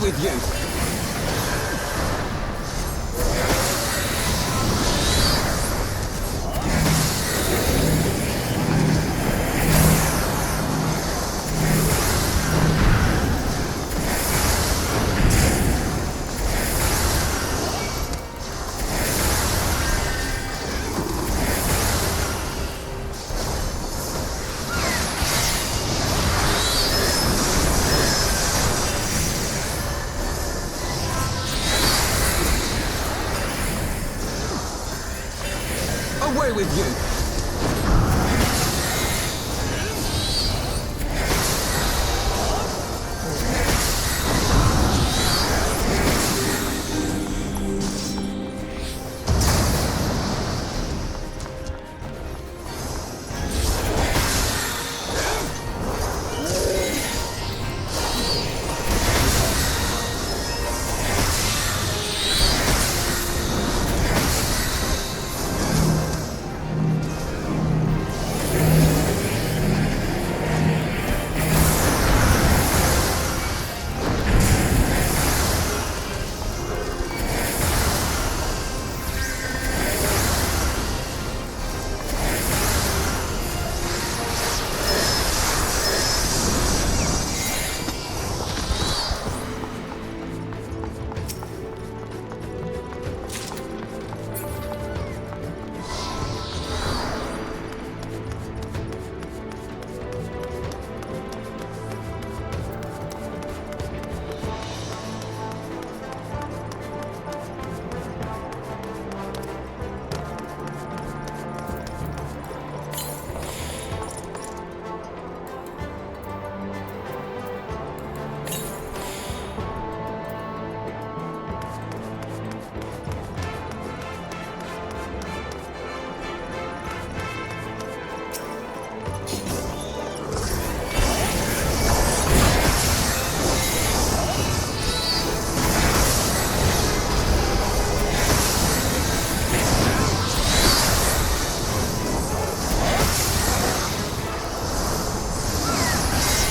with you. Away with you!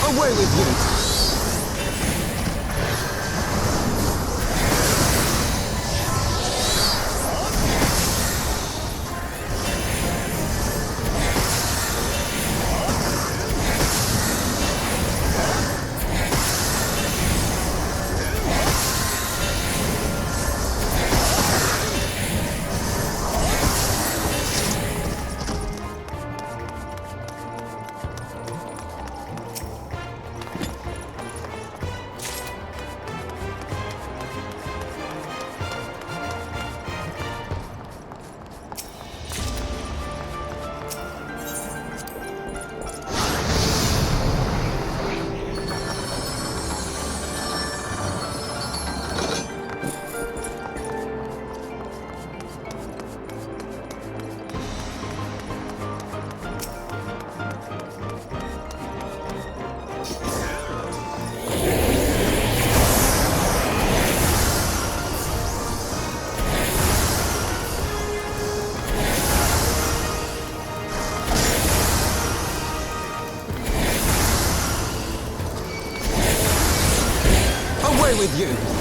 Away with you! Away with you!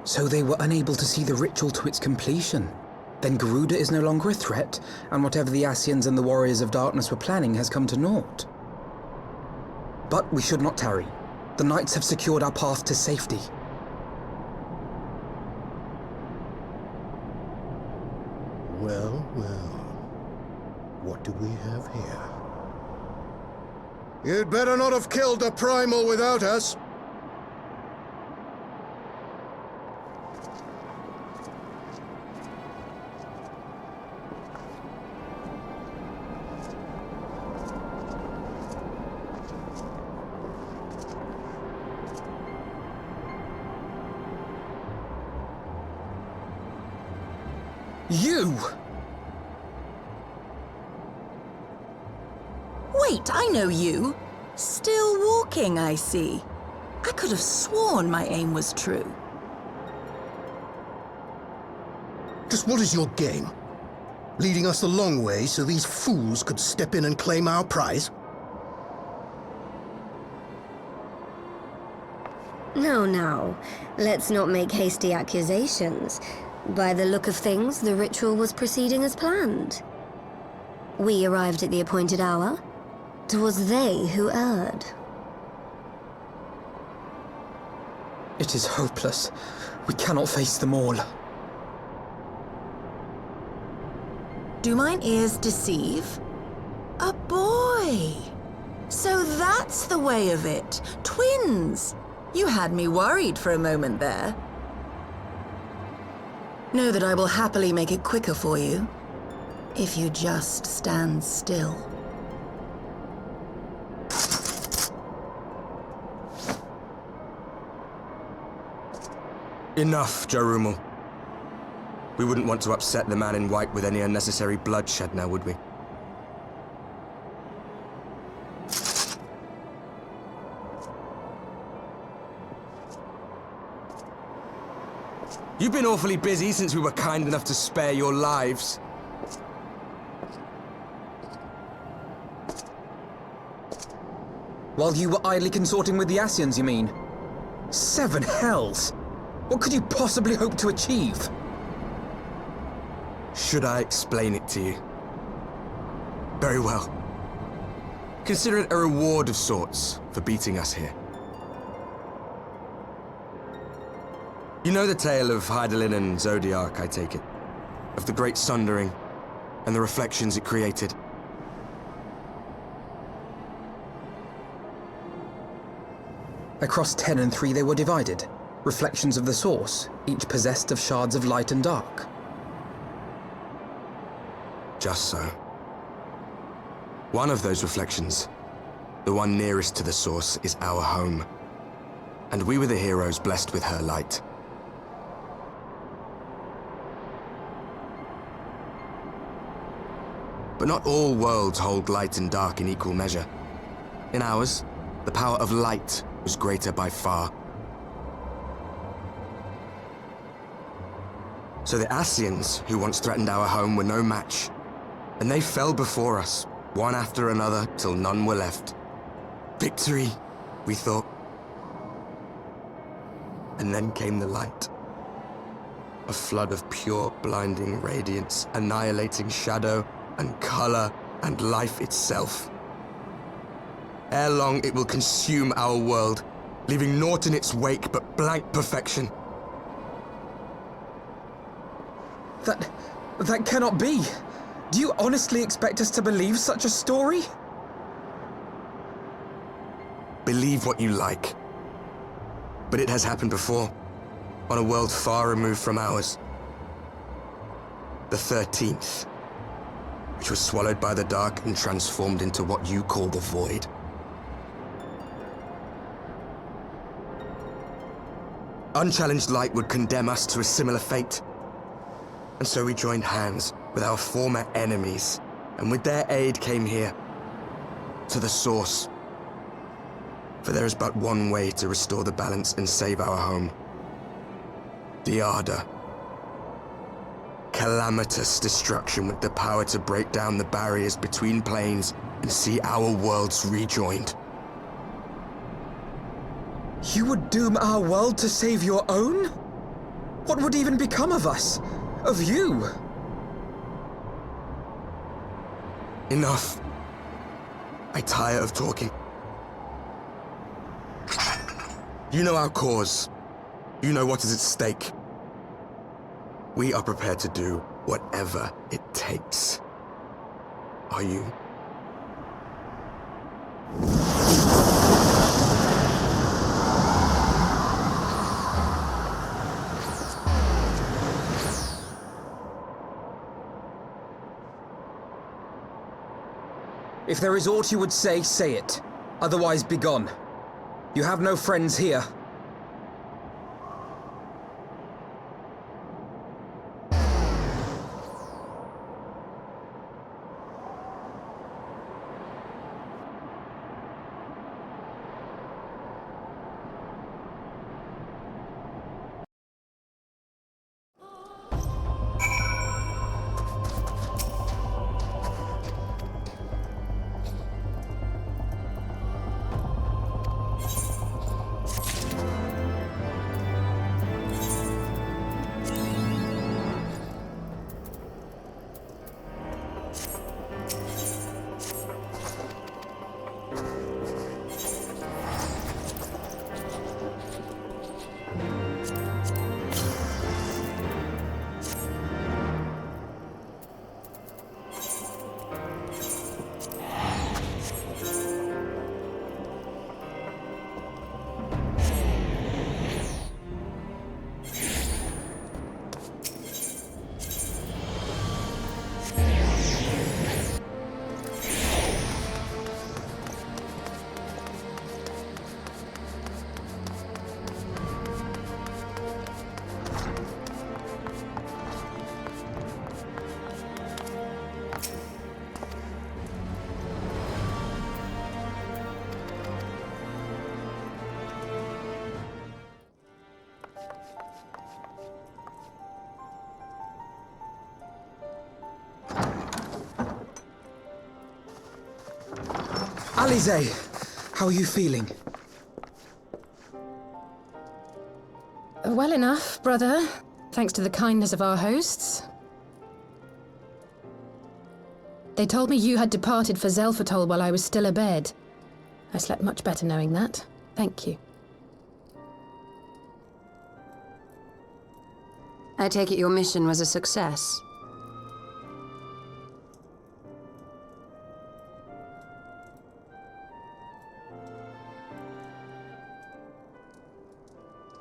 So they were unable to see the ritual to its completion. Then Garuda is no longer a threat, and whatever the Ascians and the Warriors of Darkness were planning has come to naught. But we should not tarry. The Knights have secured our path to safety. Well, well. What do we have here? You'd better not have killed the Primal without us. You! Wait, I know you. Still walking, I see. I could have sworn my aim was true. Just what is your game? Leading us a long way so these fools could step in and claim our prize? No. Let's not make hasty accusations. By the look of things, the ritual was proceeding as planned. We arrived at the appointed hour. 'Twas they who erred. It is hopeless. We cannot face them all. Do mine ears deceive? A boy! So that's the way of it. Twins! You had me worried for a moment there. Know that I will happily make it quicker for you, if you just stand still. Enough, Jarumal. We wouldn't want to upset the man in white with any unnecessary bloodshed now, would we? You've been awfully busy since we were kind enough to spare your lives. While you were idly consorting with the Ascians, you mean? 7 hells! What could you possibly hope to achieve? Should I explain it to you? Very well. Consider it a reward of sorts for beating us here. You know the tale of Hydaelyn and Zodiac, I take it? Of the Great Sundering and the reflections it created? Across 10 and 3 they were divided. Reflections of the source, each possessed of shards of light and dark. Just so. One of those reflections, the one nearest to the source, is our home. And we were the heroes blessed with her light. But not all worlds hold light and dark in equal measure. In ours, the power of light was greater by far. So the Ascians, who once threatened our home, were no match. And they fell before us, one after another, till none were left. Victory, we thought. And then came the light. A flood of pure, blinding radiance, annihilating shadow and color and life itself. Ere long, it will consume our world, leaving naught in its wake but blank perfection. That cannot be. Do you honestly expect us to believe such a story? Believe what you like. But it has happened before, on a world far removed from ours. The 13th, which was swallowed by the dark and transformed into what you call the Void. Unchallenged light would condemn us to a similar fate. And so we joined hands with our former enemies, and with their aid came here, to the source. For there is but one way to restore the balance and save our home. The Ardor. Calamitous destruction with the power to break down the barriers between planes and see our worlds rejoined. You would doom our world to save your own? What would even become of us? Of you? Enough. I tire of talking. You know our cause. You know what is at stake. We are prepared to do whatever it takes. Are you? If there is aught you would say, say it. Otherwise, begone. You have no friends here. Alize, how are you feeling? Well enough, brother. Thanks to the kindness of our hosts. They told me you had departed for Zelfatol while I was still abed. I slept much better knowing that. Thank you. I take it your mission was a success.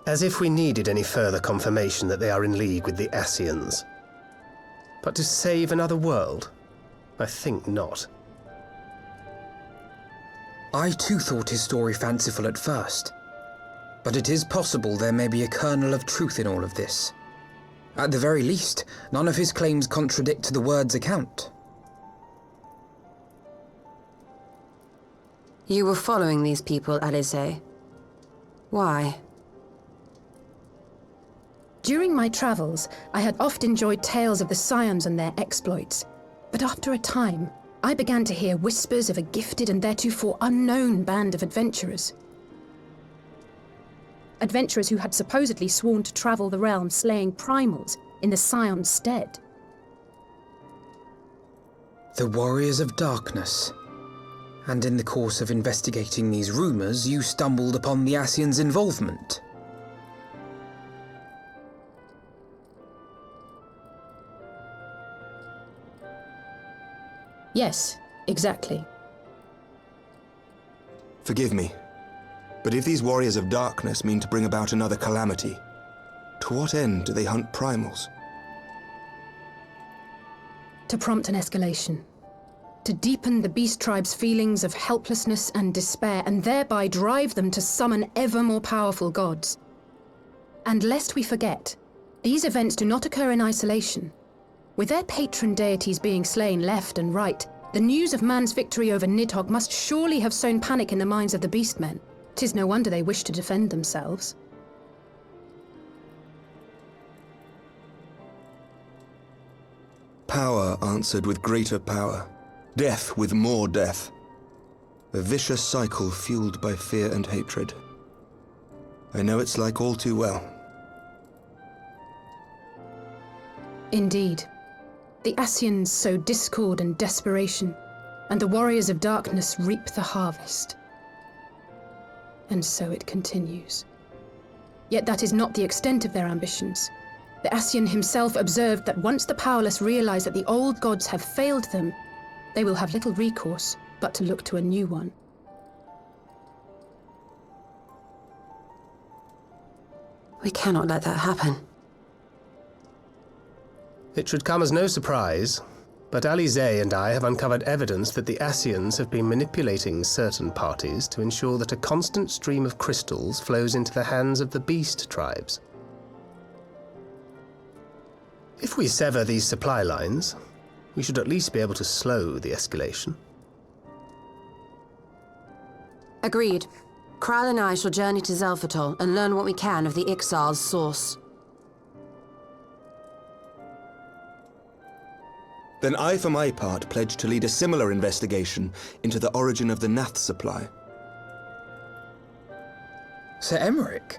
As if we needed any further confirmation that they are in league with the Ascians. But to save another world? I think not. I too thought his story fanciful at first. But it is possible there may be a kernel of truth in all of this. At the very least, none of his claims contradict the word's account. You were following these people, Alize. Why? During my travels, I had oft enjoyed tales of the Scions and their exploits. But after a time, I began to hear whispers of a gifted and theretofore unknown band of adventurers. Adventurers who had supposedly sworn to travel the realm slaying primals in the Scion's stead. The Warriors of Darkness. And in the course of investigating these rumors, you stumbled upon the Ascians' involvement. Yes, exactly. Forgive me, but if these Warriors of Darkness mean to bring about another calamity, to what end do they hunt primals? To prompt an escalation. To deepen the beast tribe's feelings of helplessness and despair, and thereby drive them to summon ever more powerful gods. And lest we forget, these events do not occur in isolation. With their patron deities being slain left and right, the news of man's victory over Nidhogg must surely have sown panic in the minds of the Beastmen. 'Tis no wonder they wish to defend themselves. Power answered with greater power, death with more death. A vicious cycle fueled by fear and hatred. I know it's like all too well. Indeed. The Ascians sow discord and desperation, and the warriors of darkness reap the harvest. And so it continues. Yet that is not the extent of their ambitions. The Ascian himself observed that once the powerless realize that the old gods have failed them, they will have little recourse but to look to a new one. We cannot let that happen. It should come as no surprise, but Alizé and I have uncovered evidence that the Ascians have been manipulating certain parties to ensure that a constant stream of crystals flows into the hands of the beast tribes. If we sever these supply lines, we should at least be able to slow the escalation. Agreed. Kral and I shall journey to Zelphatol and learn what we can of the Ixal's source. Then I, for my part, pledge to lead a similar investigation into the origin of the Nath supply. Sir Emmerich?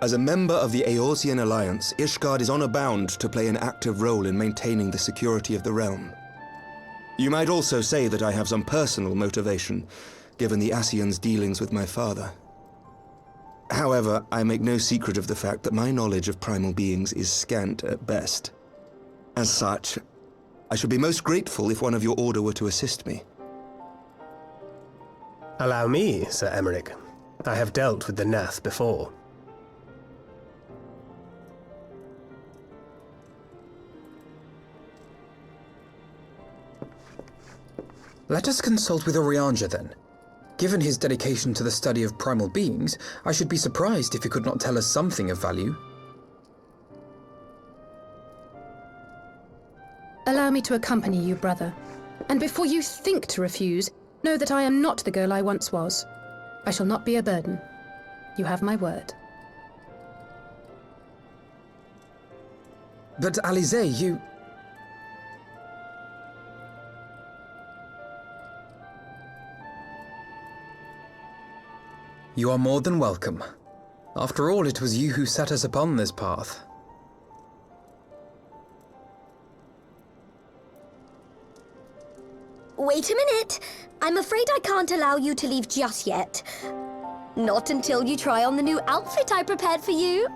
As a member of the Eorzean Alliance, Ishgard is honor bound to play an active role in maintaining the security of the realm. You might also say that I have some personal motivation, given the Ascians' dealings with my father. However, I make no secret of the fact that my knowledge of primal beings is scant at best. As such, I should be most grateful if one of your order were to assist me. Allow me, Sir Emmerich. I have dealt with the Nath before. Let us consult with Orianja then. Given his dedication to the study of primal beings, I should be surprised if he could not tell us something of value. Allow me to accompany you, brother. And before you think to refuse, know that I am not the girl I once was. I shall not be a burden. You have my word. But Alizé, you... You are more than welcome. After all, it was you who set us upon this path. Wait a minute! I'm afraid I can't allow you to leave just yet. Not until you try on the new outfit I prepared for you.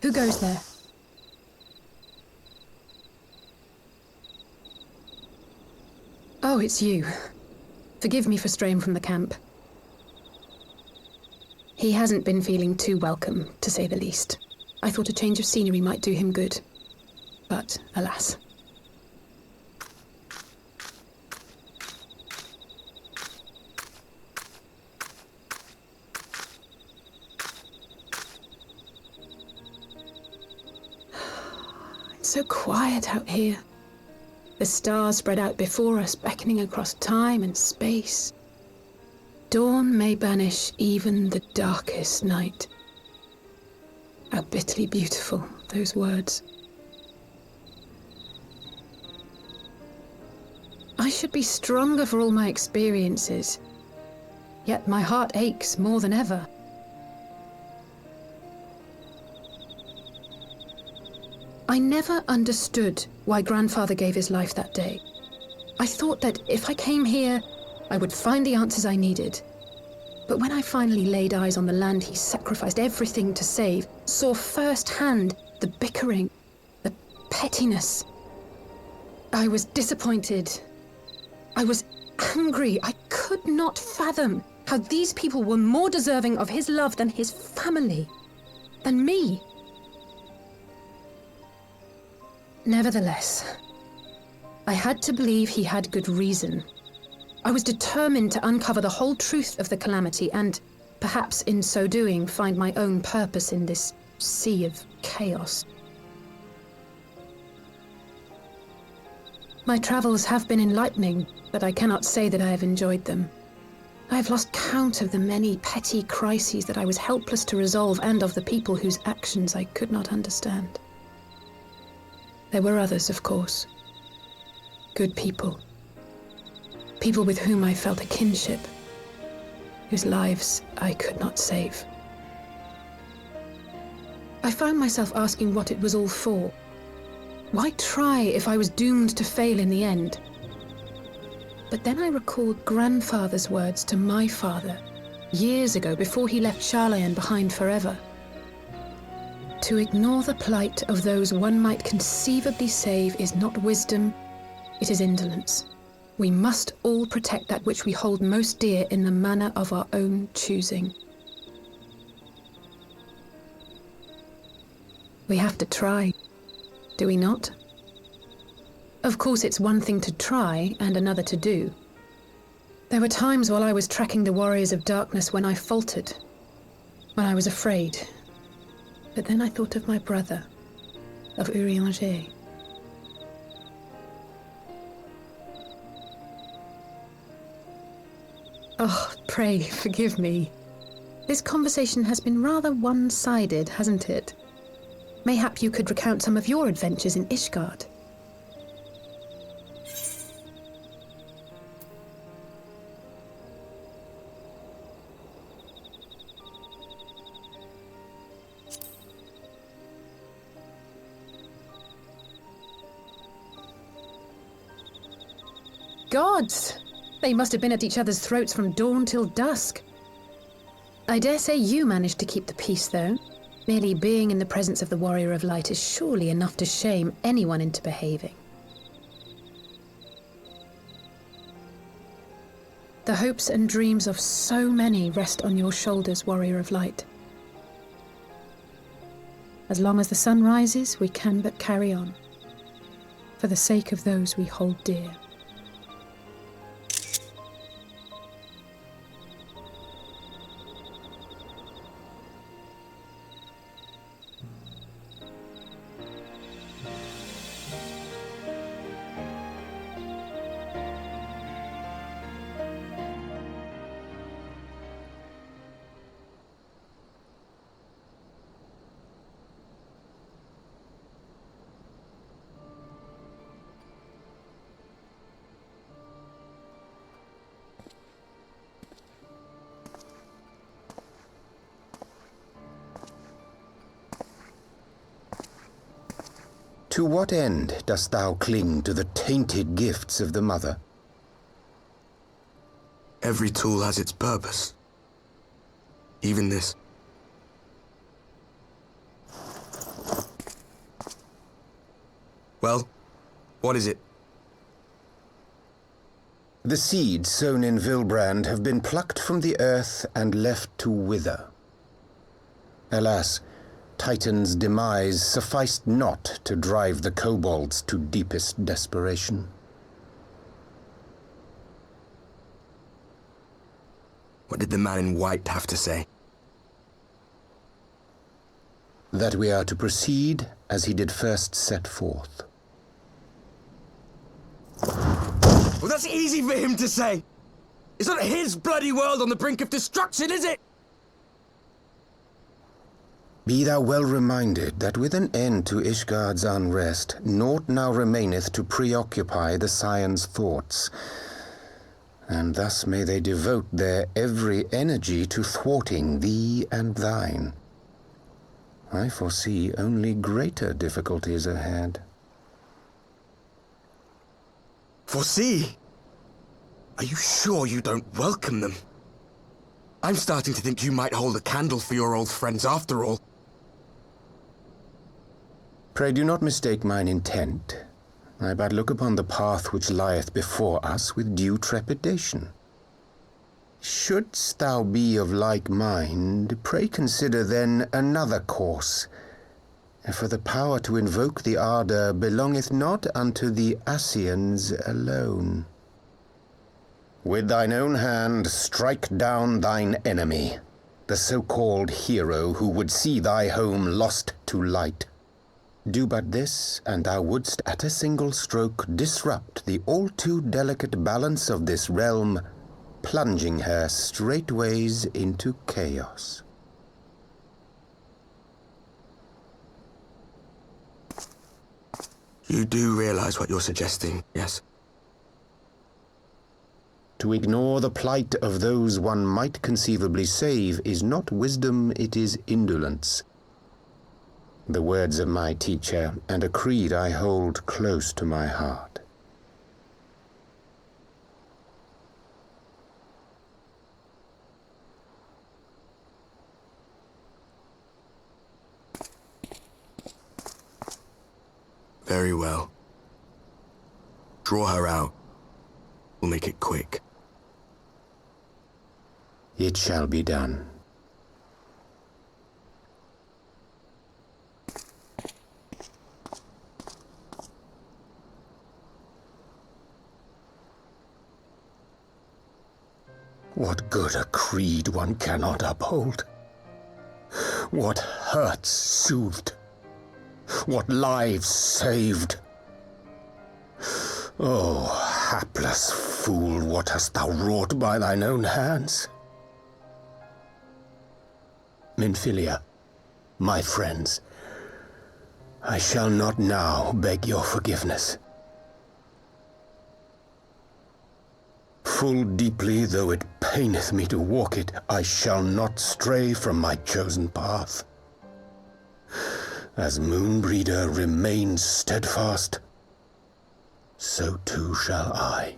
Who goes there? Oh, it's you. Forgive me for straying from the camp. He hasn't been feeling too welcome, to say the least. I thought a change of scenery might do him good. But, alas. It's so quiet out here. The stars spread out before us, beckoning across time and space. Dawn may banish even the darkest night. How bitterly beautiful, those words. I should be stronger for all my experiences, yet my heart aches more than ever. I never understood why Grandfather gave his life that day. I thought that if I came here, I would find the answers I needed. But when I finally laid eyes on the land he sacrificed everything to save, saw firsthand the bickering, the pettiness, I was disappointed. I was angry. I could not fathom how these people were more deserving of his love than his family, than me. Nevertheless, I had to believe he had good reason. I was determined to uncover the whole truth of the calamity and, perhaps in so doing, find my own purpose in this sea of chaos. My travels have been enlightening, but I cannot say that I have enjoyed them. I have lost count of the many petty crises that I was helpless to resolve and of the people whose actions I could not understand. There were others, of course. Good people. People with whom I felt a kinship, whose lives I could not save. I found myself asking what it was all for. Why try if I was doomed to fail in the end? But then I recalled Grandfather's words to my father, years ago, before he left Charlayan behind forever. To ignore the plight of those one might conceivably save is not wisdom, it is indolence. We must all protect that which we hold most dear in the manner of our own choosing. We have to try, do we not? Of course, it's one thing to try and another to do. There were times while I was tracking the warriors of darkness when I faltered, when I was afraid. But then I thought of my brother, of Urianger. Oh, pray forgive me. This conversation has been rather one-sided, hasn't it? Mayhap you could recount some of your adventures in Ishgard. Gods! They must have been at each other's throats from dawn till dusk. I dare say you managed to keep the peace, though. Merely being in the presence of the Warrior of Light is surely enough to shame anyone into behaving. The hopes and dreams of so many rest on your shoulders, Warrior of Light. As long as the sun rises, we can but carry on, for the sake of those we hold dear. To what end dost thou cling to the tainted gifts of the Mother? Every tool has its purpose. Even this. Well, what is it? The seeds sown in Vilbrand have been plucked from the earth and left to wither. Alas, Titan's demise sufficed not to drive the kobolds to deepest desperation. What did the man in white have to say? That we are to proceed as he did first set forth. Well, that's easy for him to say! It's not his bloody world on the brink of destruction, is it? Be thou well reminded that with an end to Ishgard's unrest, naught now remaineth to preoccupy the Scion's thoughts, and thus may they devote their every energy to thwarting thee and thine. I foresee only greater difficulties ahead. Foresee? Are you sure you don't welcome them? I'm starting to think you might hold a candle for your old friends after all. Pray do not mistake mine intent. I but look upon the path which lieth before us with due trepidation. Shouldst thou be of like mind, pray consider then another course. For the power to invoke the ardor belongeth not unto the Ascians alone. With thine own hand strike down thine enemy, the so-called hero who would see thy home lost to light. Do but this, and thou wouldst at a single stroke disrupt the all-too delicate balance of this realm, plunging her straightways into chaos. You do realize what you're suggesting, yes? To ignore the plight of those one might conceivably save is not wisdom, it is indolence. The words of my teacher, and a creed I hold close to my heart. Very well. Draw her out. We'll make it quick. It shall be done. What good a creed one cannot uphold? What hurts soothed? What lives saved? Oh, hapless fool, what hast thou wrought by thine own hands? Minfilia, my friends, I shall not now beg your forgiveness. Full deeply though it paineth me to walk it, I shall not stray from my chosen path. As Moonbreeder remains steadfast, so too shall I.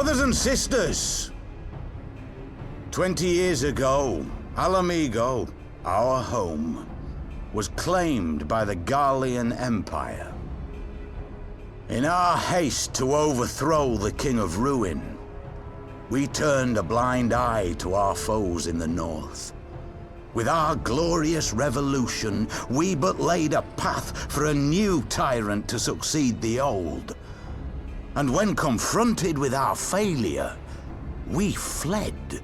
Brothers and sisters, 20 years ago, Alamigo, our home, was claimed by the Garlean Empire. In our haste to overthrow the King of Ruin, we turned a blind eye to our foes in the north. With our glorious revolution, we but laid a path for a new tyrant to succeed the old. And when confronted with our failure, we fled.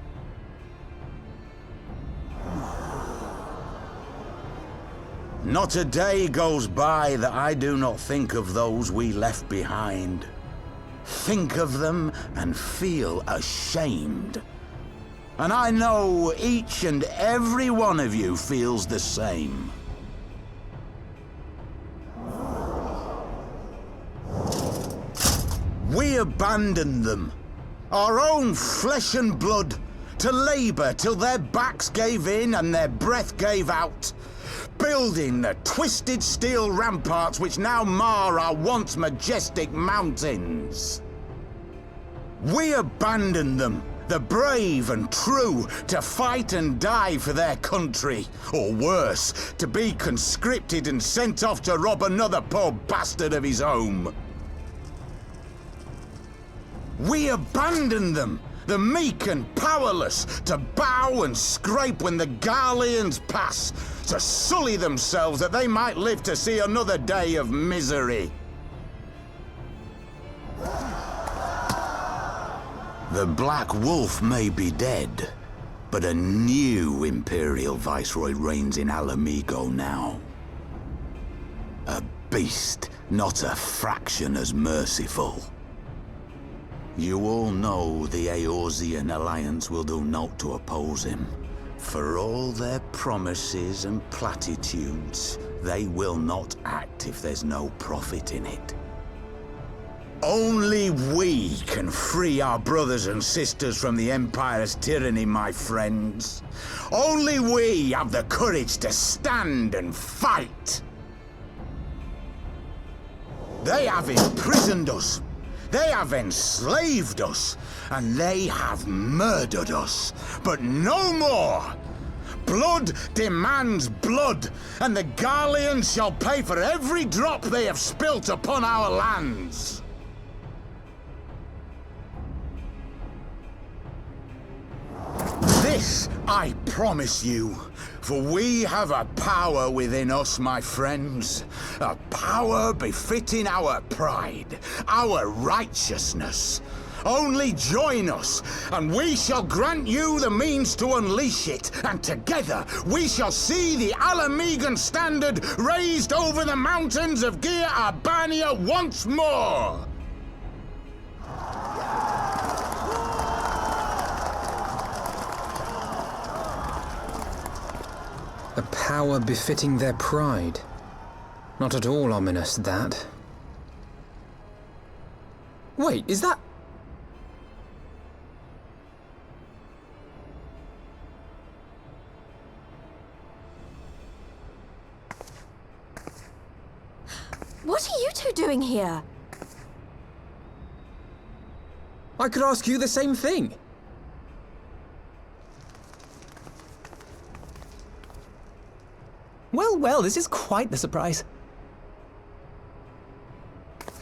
Not a day goes by that I do not think of those we left behind. Think of them and feel ashamed. And I know each and every one of you feels the same. We abandoned them, our own flesh and blood, to labor till their backs gave in and their breath gave out, building the twisted steel ramparts which now mar our once majestic mountains. We abandoned them, the brave and true, to fight and die for their country, or worse, to be conscripted and sent off to rob another poor bastard of his home. We abandoned them, the meek and powerless, to bow and scrape when the Garleans pass, to sully themselves that they might live to see another day of misery. The Black Wolf may be dead, but a new Imperial Viceroy reigns in Alamigo now. A beast, not a fraction as merciful. You all know the Eorzean Alliance will do naught to oppose him. For all their promises and platitudes, they will not act if there's no profit in it. Only we can free our brothers and sisters from the Empire's tyranny, my friends. Only we have the courage to stand and fight. They have imprisoned us. They have enslaved us, and they have murdered us. But no more! Blood demands blood, and the Garleans shall pay for every drop they have spilt upon our lands. This I promise you, for we have a power within us, my friends. A power befitting our pride, our righteousness. Only join us, and we shall grant you the means to unleash it, and together we shall see the Alamigan standard raised over the mountains of Gia Albania once more! A power befitting their pride. Not at all ominous, that. Wait, is that... What are you two doing here? I could ask you the same thing. Well, this is quite the surprise.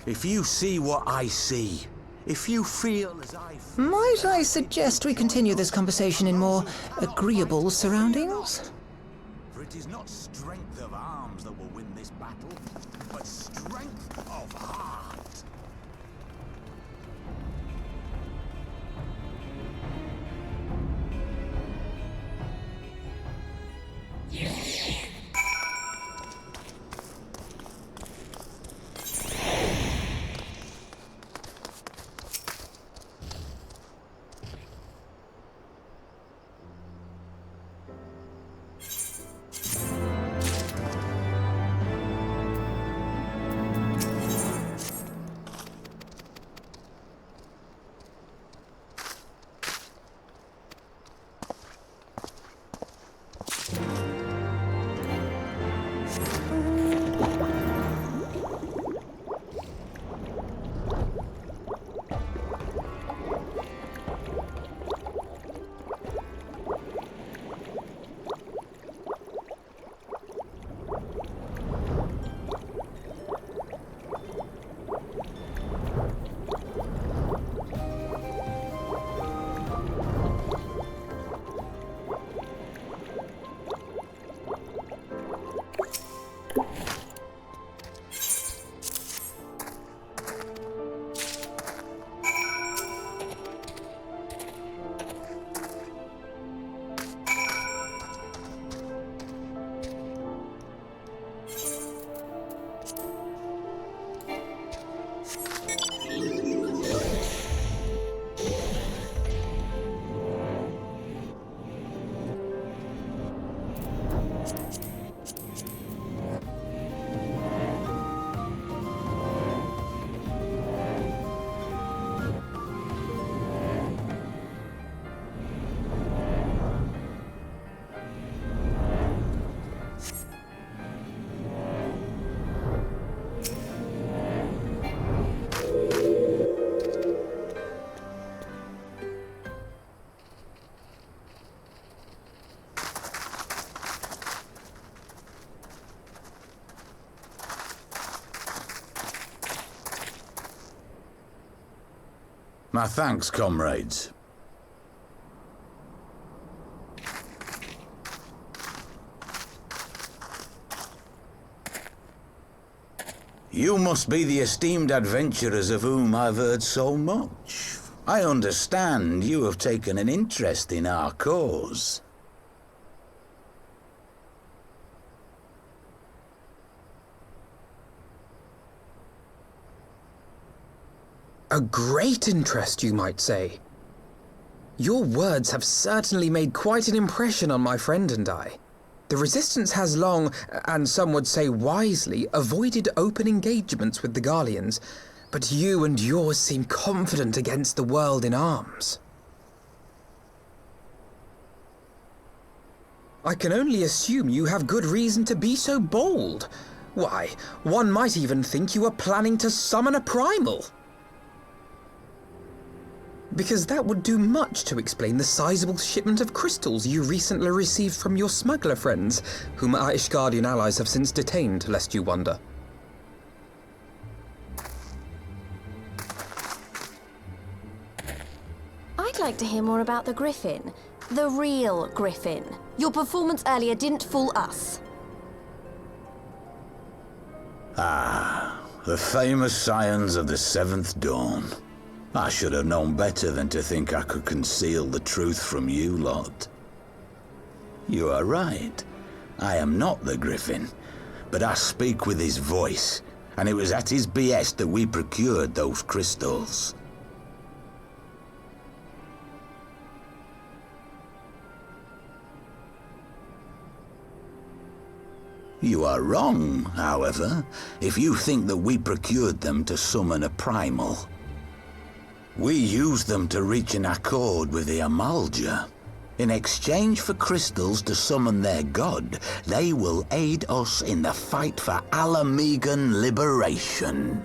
If you see what I see, if you feel as I feel... Might I suggest we continue this conversation in more agreeable surroundings? For it is not strength of arms that will win this battle, but strength of heart. My thanks, comrades. You must be the esteemed adventurers of whom I've heard so much. I understand you have taken an interest in our cause. A great interest, you might say. Your words have certainly made quite an impression on my friend and I. The Resistance has long, and some would say wisely, avoided open engagements with the Garleans, but you and yours seem confident against the world in arms. I can only assume you have good reason to be so bold. Why, one might even think you are planning to summon a primal. Because that would do much to explain the sizable shipment of crystals you recently received from your smuggler friends, whom our Ishgardian allies have since detained, lest you wonder. I'd like to hear more about the Griffin. The real Griffin. Your performance earlier didn't fool us. Ah, the famous scions of the Seventh Dawn. I should have known better than to think I could conceal the truth from you lot. You are right. I am not the Griffin, but I speak with his voice, and it was at his behest that we procured those crystals. You are wrong, however, if you think that we procured them to summon a primal. We used them to reach an accord with the Amalja. In exchange for crystals to summon their god, they will aid us in the fight for Alamegan liberation.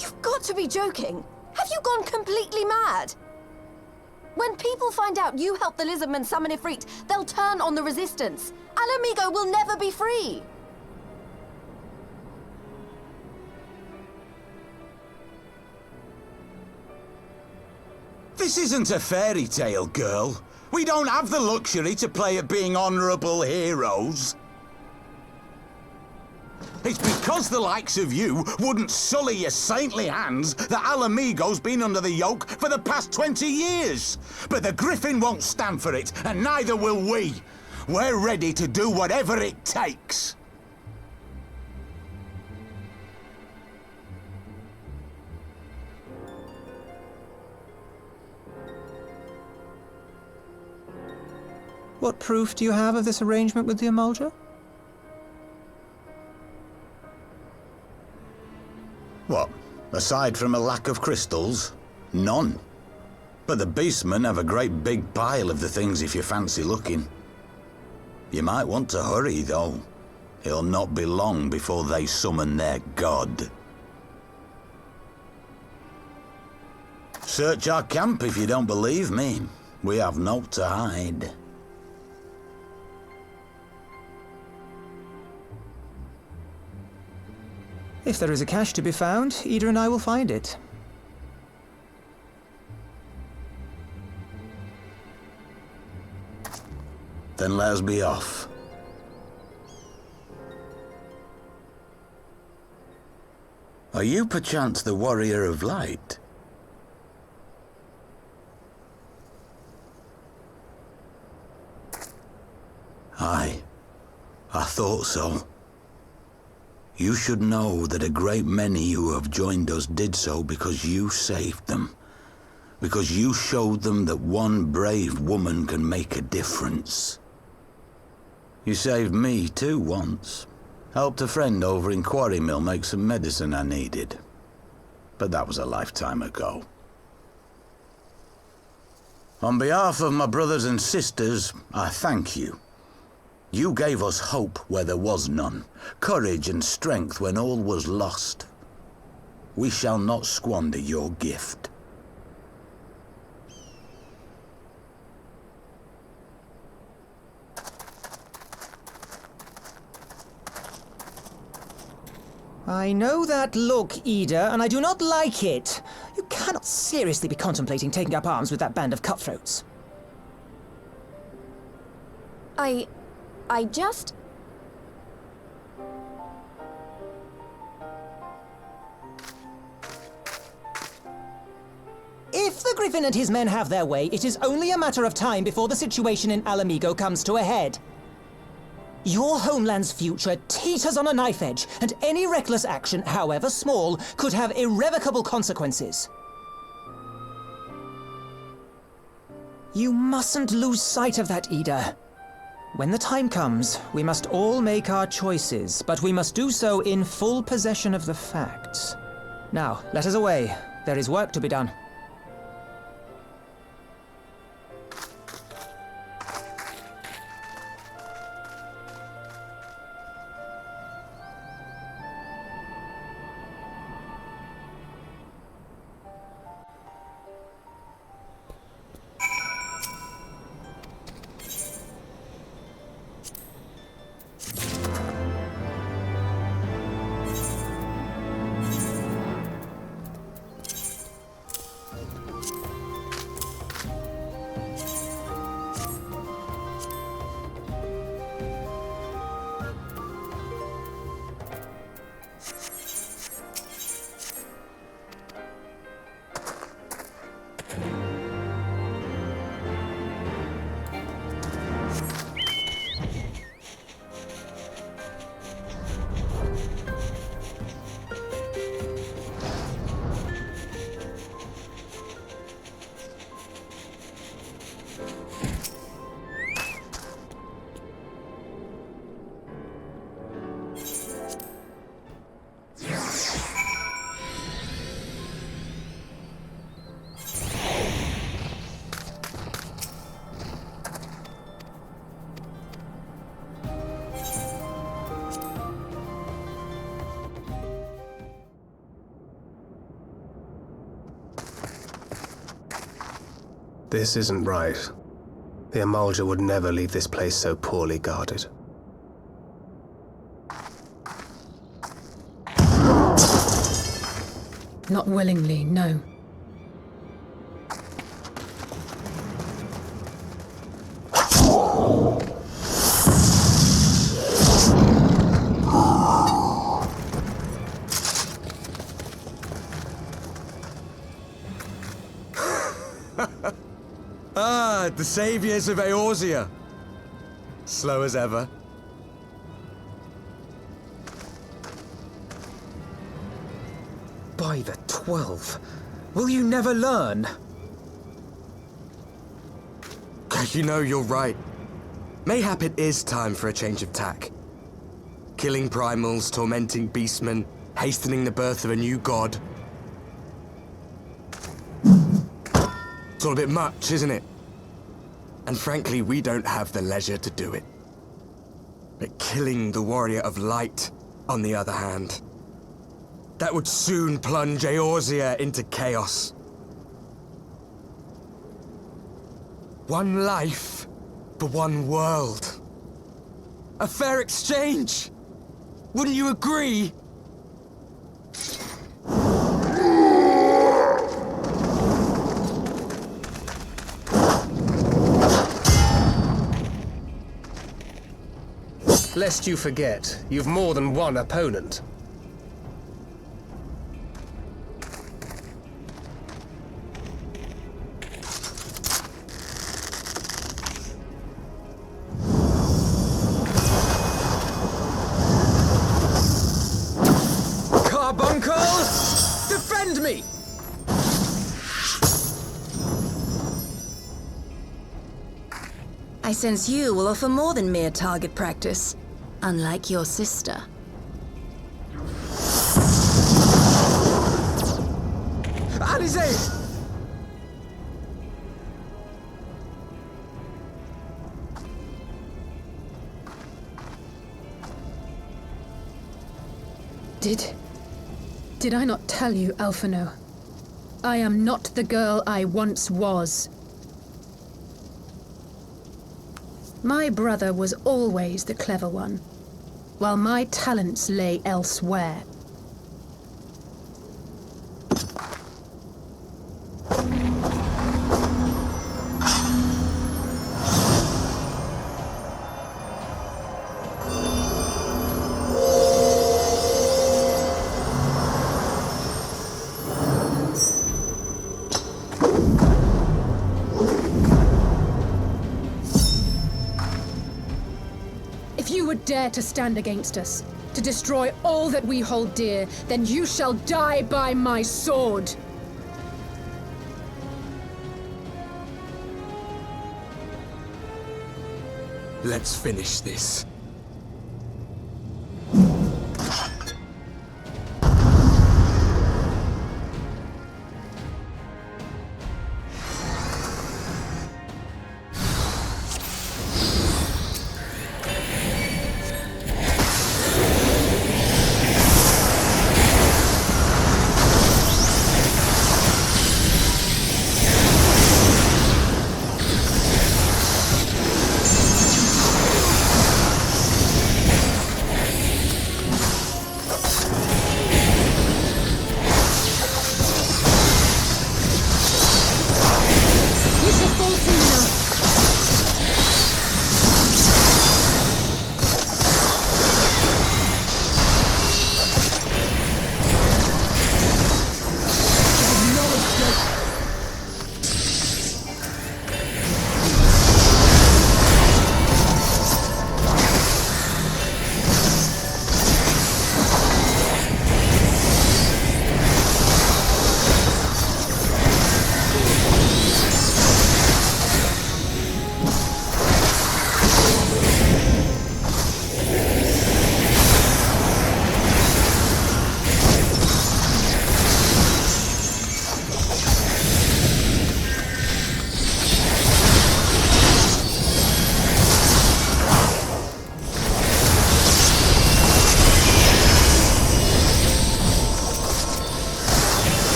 You've got to be joking! Have you gone completely mad? When people find out you helped the Lizardmen summon Ifrit, they'll turn on the Resistance. Alamigo will never be free! This isn't a fairy tale, girl. We don't have the luxury to play at being honourable heroes. It's because the likes of you wouldn't sully your saintly hands that Alamigo's been under the yoke for the past 20 years. But the Griffin won't stand for it, and neither will we. We're ready to do whatever it takes. What proof do you have of this arrangement with the Amalja? What? Aside from a lack of crystals? None. But the beastmen have a great big pile of the things if you fancy looking. You might want to hurry, though. It'll not be long before they summon their god. Search our camp if you don't believe me. We have naught to hide. If there is a cache to be found, Ida and I will find it. Then let us be off. Are you perchance the Warrior of Light? Aye, I thought so. You should know that a great many who have joined us did so because you saved them. Because you showed them that one brave woman can make a difference. You saved me too once. Helped a friend over in Quarry Mill make some medicine I needed. But that was a lifetime ago. On behalf of my brothers and sisters, I thank you. You gave us hope where there was none, courage and strength when all was lost. We shall not squander your gift. I know that look, Ida, and I do not like it. You cannot seriously be contemplating taking up arms with that band of cutthroats. I just... If the Griffin and his men have their way, it is only a matter of time before the situation in Alamigo comes to a head. Your homeland's future teeters on a knife edge, and any reckless action, however small, could have irrevocable consequences. You mustn't lose sight of that, Ida. When the time comes, we must all make our choices, but we must do so in full possession of the facts. Now, let us away. There is work to be done. This isn't right. The Emulger would never leave this place so poorly guarded. Not willingly, no. The saviors of Eorzea. Slow as ever. By the 12, will you never learn? You know, you're right. Mayhap it is time for a change of tack. Killing primals, tormenting beastmen, hastening the birth of a new god. It's all a bit much, isn't it? And frankly, we don't have the leisure to do it. But killing the Warrior of Light, on the other hand, that would soon plunge Eorzea into chaos. One life for one world. A fair exchange! Wouldn't you agree? Lest you forget, you've more than one opponent. Carbuncle! Defend me! I sense you will offer more than mere target practice, unlike your sister. Alize! Did I not tell you, Alphino? I am not the girl I once was. My brother was always the clever one, while my talents lay elsewhere. would dare to stand against us, to destroy all that we hold dear, then you shall die by my sword! Let's finish this.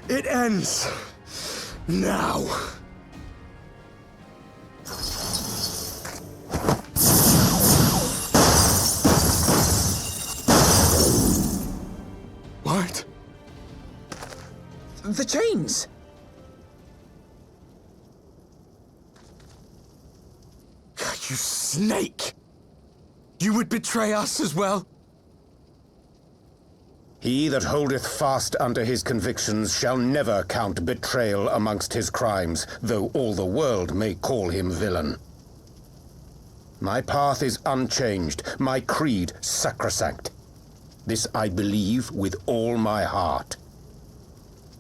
It ends now. What? The chains! You snake! You would betray us as well? He that holdeth fast unto his convictions shall never count betrayal amongst his crimes, though all the world may call him villain. My path is unchanged, my creed sacrosanct. This I believe with all my heart.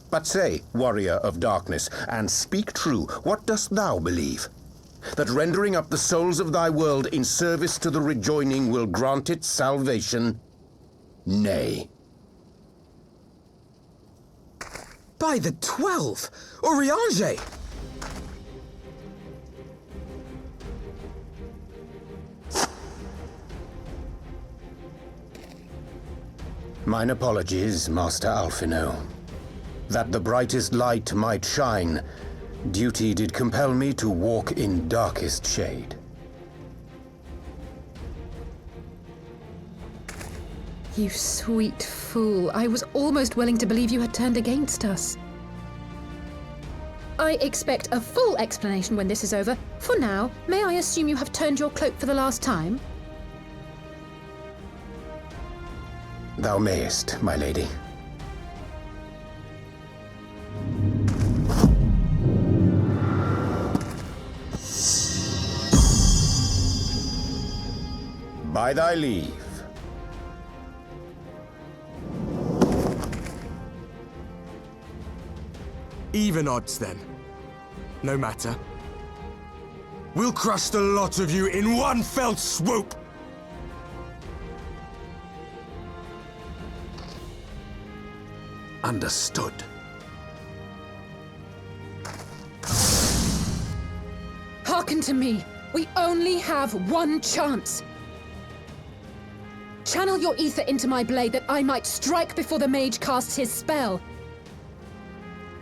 But say, warrior of darkness, and speak true, what dost thou believe? That rendering up the souls of thy world in service to the rejoining will grant it salvation? Nay. By the 12! Oriange! Mine apologies, Master Alphino. That the brightest light might shine, duty did compel me to walk in darkest shade. You sweet fool. I was almost willing to believe you had turned against us. I expect a full explanation when this is over. For now, may I assume you have turned your cloak for the last time? Thou mayest, my lady. By thy leave. Even odds, then. No matter. We'll crush the lot of you in one fell swoop! Understood. Hearken to me. We only have one chance. Channel your ether into my blade that I might strike before the mage casts his spell.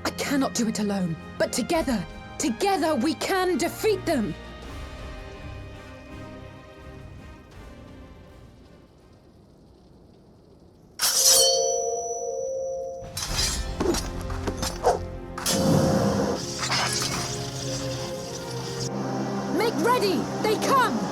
I cannot do it alone, but together we can defeat them! Make ready! They come!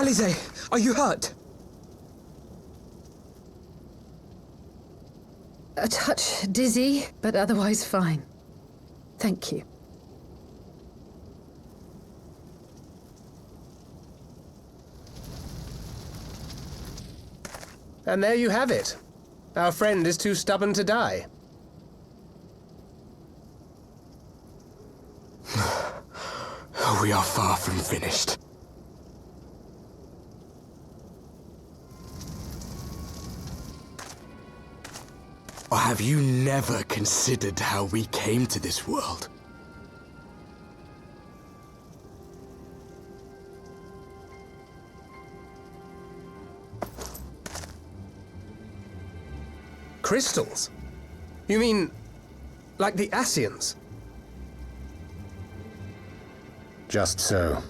Alize, are you hurt? A touch dizzy, but otherwise fine. Thank you. And there you have it. Our friend is too stubborn to die. We are far from finished. Or have you never considered how we came to this world? Crystals? You mean, like the Ascians? Just so.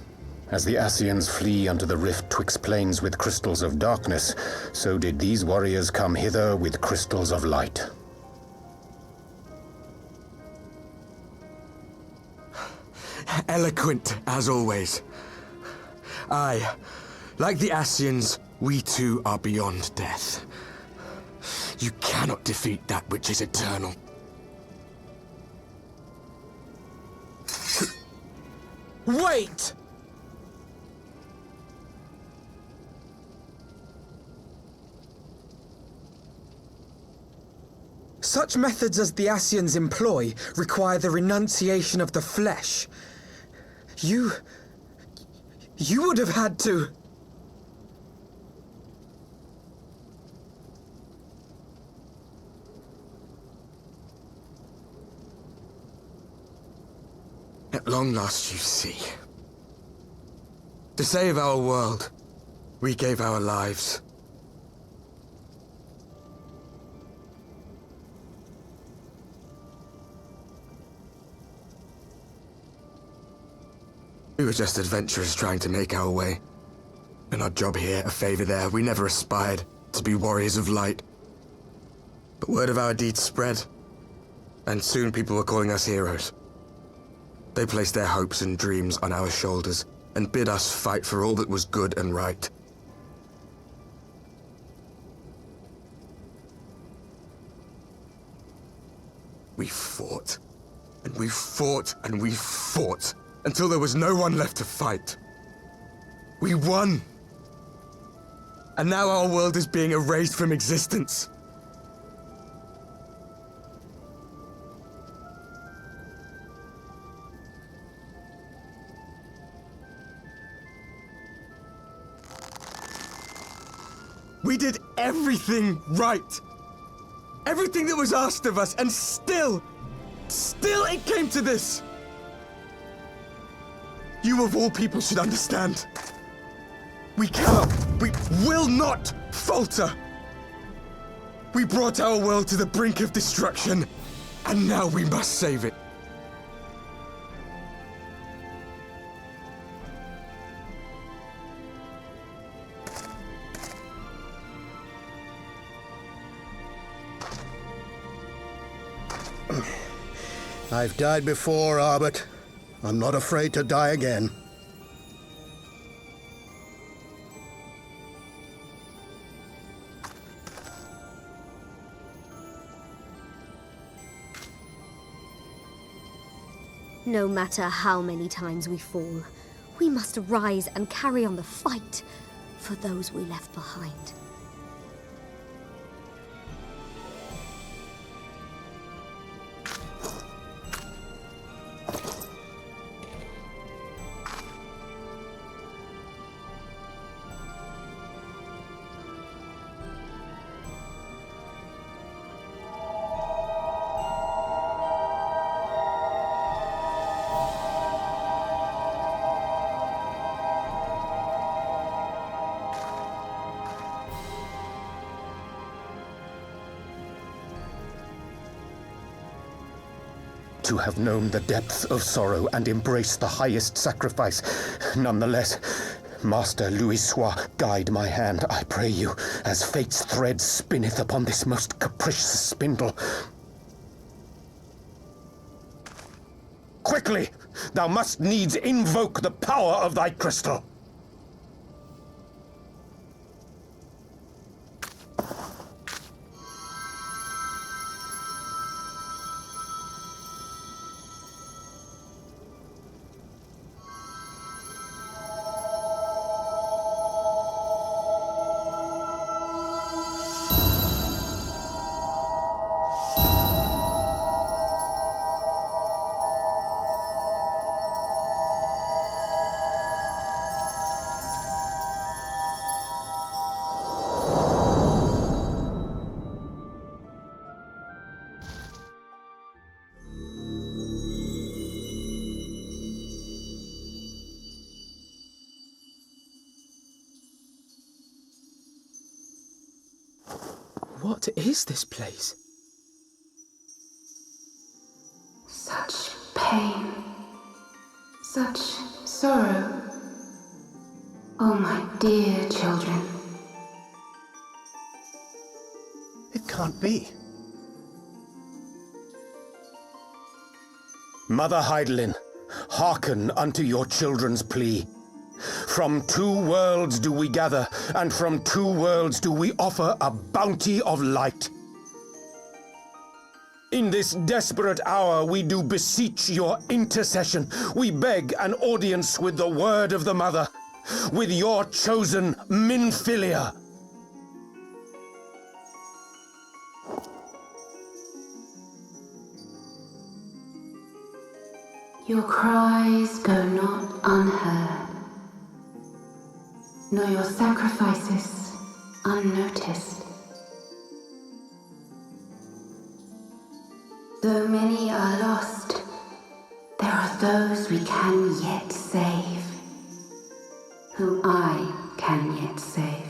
As the Ascians flee unto the rift twixt planes with crystals of darkness, so did these warriors come hither with crystals of light. Eloquent, as always. Aye, like the Ascians, we too are beyond death. You cannot defeat that which is eternal. Wait! Such methods as the Ascians employ require the renunciation of the flesh. You would have had to... At long last, you see. To save our world, we gave our lives. We were just adventurers trying to make our way. An odd job here, a favor there. We never aspired to be warriors of light. But word of our deeds spread, and soon people were calling us heroes. They placed their hopes and dreams on our shoulders and bid us fight for all that was good and right. We fought, and we fought, and we fought, until there was no one left to fight. We won! And now our world is being erased from existence. We did everything right. Everything that was asked of us, and still it came to this. You of all people should understand. We cannot, we will not falter. We brought our world to the brink of destruction, and now we must save it. I've died before, Arbet. I'm not afraid to die again. No matter how many times we fall, we must rise and carry on the fight for those we left behind. To have known the depths of sorrow and embraced the highest sacrifice. Nonetheless, Master Louis-Sois, guide my hand, I pray you, as fate's thread spinneth upon this most capricious spindle. Quickly! Thou must needs invoke the power of thy crystal. What is this place? Such pain. Such sorrow. Oh, my dear children. It can't be. Mother Heidelin, hearken unto your children's plea. From two worlds do we gather, and from two worlds do we offer a bounty of light. In this desperate hour we do beseech your intercession. We beg an audience with the word of the Mother, with your chosen Minfilia. Your cries go not unheard, nor your sacrifices unnoticed. Though many are lost, there are those we can yet save, whom I can yet save.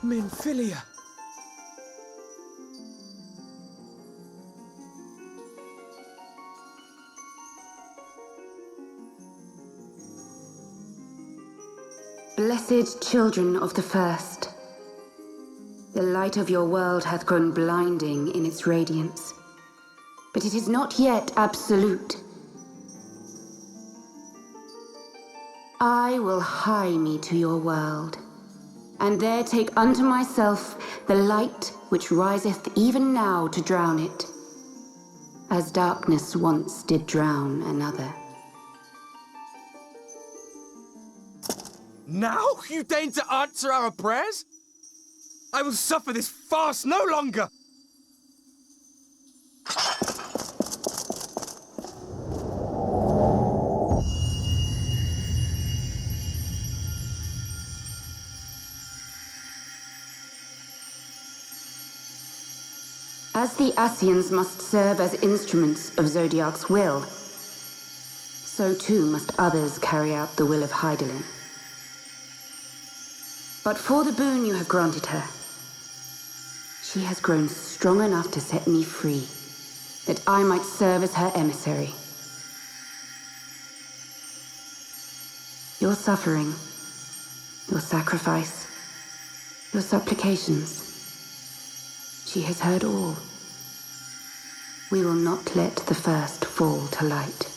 Minfilia! Blessed children of the First, the light of your world hath grown blinding in its radiance, but it is not yet absolute. I will hie me to your world, and there take unto myself the light which riseth even now to drown it, as darkness once did drown another. Now you deign to answer our prayers? I will suffer this farce no longer! As the Ascians must serve as instruments of Zodiark's will, so too must others carry out the will of Heidelin. But for the boon you have granted her, she has grown strong enough to set me free, that I might serve as her emissary. Your suffering, your sacrifice, your supplications, she has heard all. We will not let the first fall to light.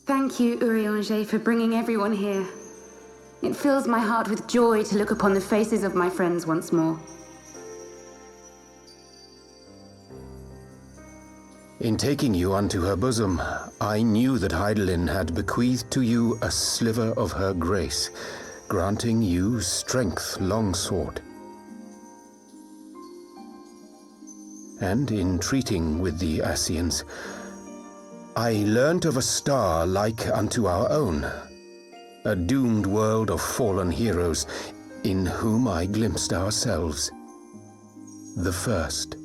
Thank you, Urianger, for bringing everyone here. It fills my heart with joy to look upon the faces of my friends once more. In taking you unto her bosom, I knew that Heidelin had bequeathed to you a sliver of her grace, granting you strength long sought. And in treating with the Ascians, I learnt of a star like unto our own, a doomed world of fallen heroes, in whom I glimpsed ourselves, the first.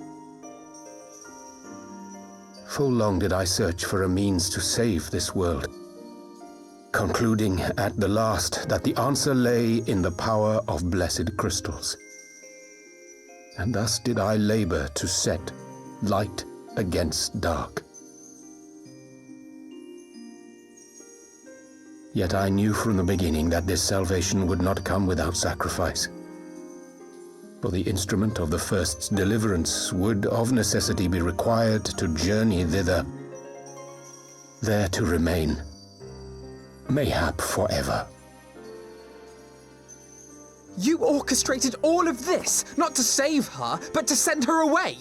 Full long did I search for a means to save this world, concluding at the last that the answer lay in the power of blessed crystals. And thus did I labor to set light against dark. Yet I knew from the beginning that this salvation would not come without sacrifice. For the instrument of the first's deliverance would of necessity be required to journey thither, there to remain, mayhap forever. You orchestrated all of this, not to save her, but to send her away!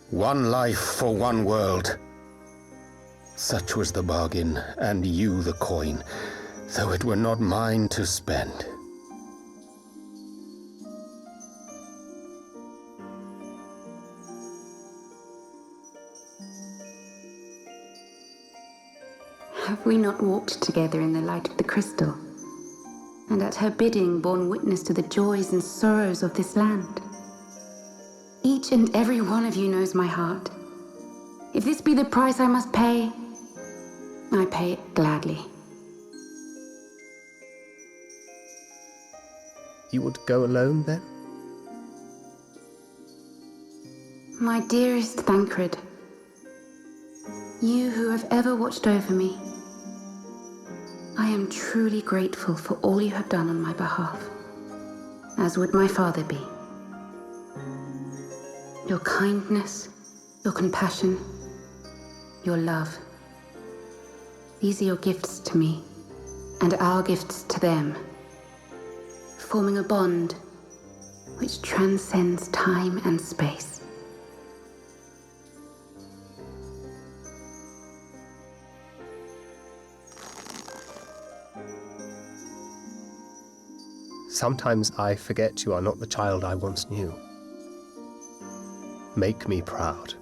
One life for one world. Such was the bargain, and you the coin, though it were not mine to spend. Have we not walked together in the light of the crystal, and at her bidding borne witness to the joys and sorrows of this land? Each and every one of you knows my heart. If this be the price I must pay, I pay it gladly. You would go alone, then? My dearest Thancred, you who have ever watched over me, I am truly grateful for all you have done on my behalf, as would my father be. Your kindness, your compassion, your love. These are your gifts to me, and our gifts to them, forming a bond which transcends time and space. Sometimes I forget you are not the child I once knew. Make me proud.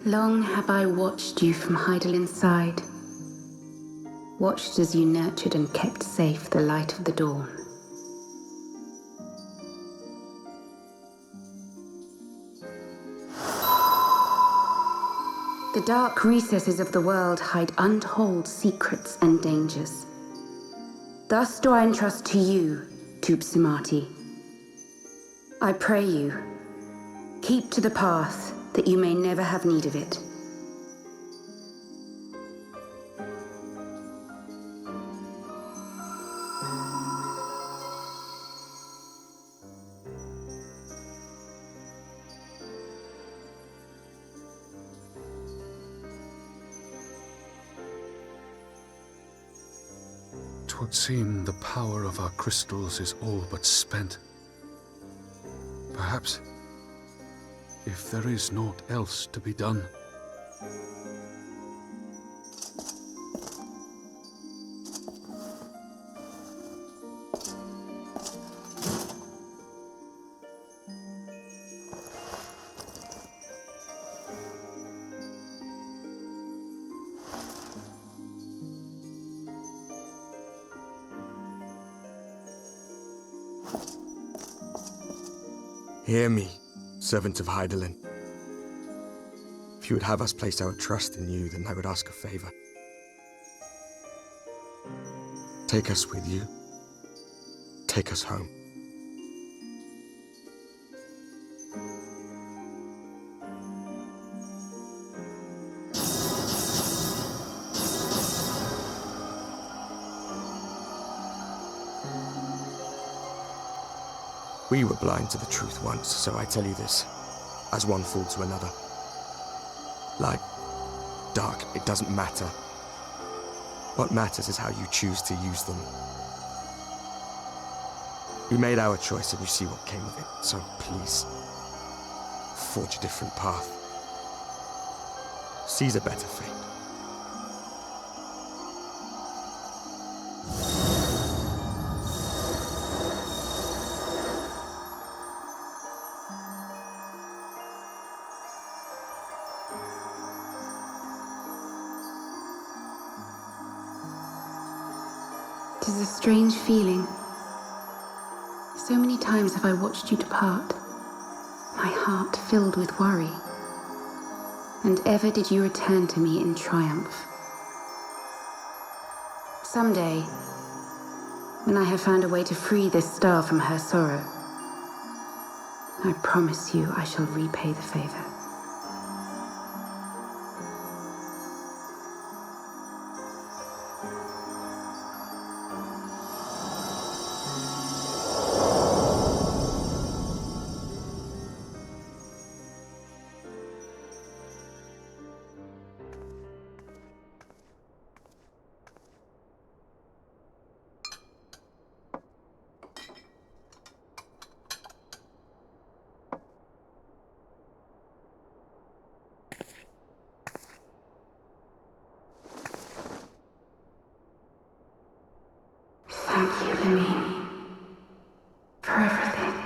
Long have I watched you from Heidelin's side, watched as you nurtured and kept safe the light of the dawn. The dark recesses of the world hide untold secrets and dangers. Thus do I entrust to you, Tupsimati. I pray you, keep to the path that you may never have need of it. Twould seem the power of our crystals is all but spent. Perhaps, if there is naught else to be done. Hear me, servant of Heidelin. If you would have us place our trust in you, then I would ask a favor. Take us with you. Take us home. We were blind to the truth once, so I tell you this, as one fool to another. Light, dark, it doesn't matter. What matters is how you choose to use them. We made our choice and you see what came of it, so please, forge a different path. Seize a better fate. It is a strange feeling. So many times have I watched you depart, my heart filled with worry. And ever did you return to me in triumph. Someday, when I have found a way to free this star from her sorrow, I promise you I shall repay the favor. to me. For everything.